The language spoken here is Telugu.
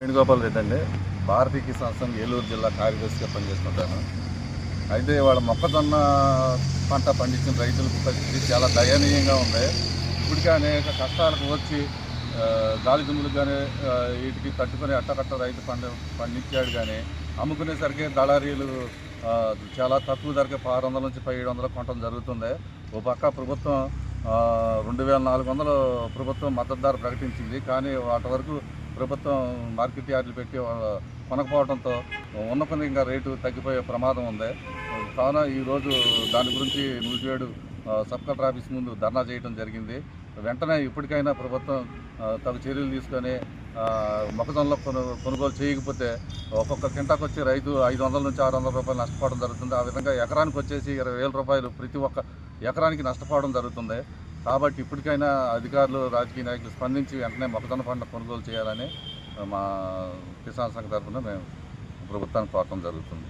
వేణుగోపాల్ రెడ్డి అండి. భారతీయ కిసాన్ సంఘ్ ఏలూరు జిల్లా కార్యదర్శిగా పనిచేస్తుంటాను. అయితే వాళ్ళ మొక్కజొన్న పంట పండించిన రైతులకు పరిస్థితి చాలా దయనీయంగా ఉంది. ఇప్పటికే అనేక కష్టాలకు వచ్చి గాలి దుమ్ములకు కానీ వీటికి తట్టుకొని అట్టకట్ట రైతు పండించాడు. కానీ అమ్ముకునేసరికి దళారీలు చాలా తక్కువ ధరకే 600 నుంచి 700 కొనడం జరుగుతుంది. ఓ పక్క ప్రభుత్వం 2400 ప్రభుత్వం మద్దతు ధర ప్రకటించింది. కానీ వాటి వరకు ప్రభుత్వం మార్కెట్ యార్డులు పెట్టి కొనకపోవడంతో ఉన్నతంగా ఇంకా రేటు తగ్గిపోయే ప్రమాదం ఉంది. కావున ఈరోజు దాని గురించి నూజివేడు సబ్ కలెక్టర్ ఆఫీస్ ముందు ధర్నా చేయడం జరిగింది. వెంటనే ఇప్పటికైనా ప్రభుత్వం తగు చర్యలు తీసుకొని మొక్కజొన్నలో కొనుగోలు చేయకపోతే ఒక్కొక్క కింటాకు వచ్చి రైతు 500 నుంచి 600 రూపాయలు నష్టపోవడం జరుగుతుంది. ఆ విధంగా ఎకరానికి వచ్చేసి 20,000 రూపాయలు ప్రతి ఒక్క ఎకరానికి నష్టపోవడం జరుగుతుంది. కాబట్టి ఇప్పటికైనా అధికారులు, రాజకీయ నాయకులు స్పందించి వెంటనే మొక్కజొన్న పంట కొనుగోలు చేయాలని మా కిసాన్ సంఘ్ తరఫున మేము ప్రభుత్వాన్ని కోరడం జరుగుతుంది.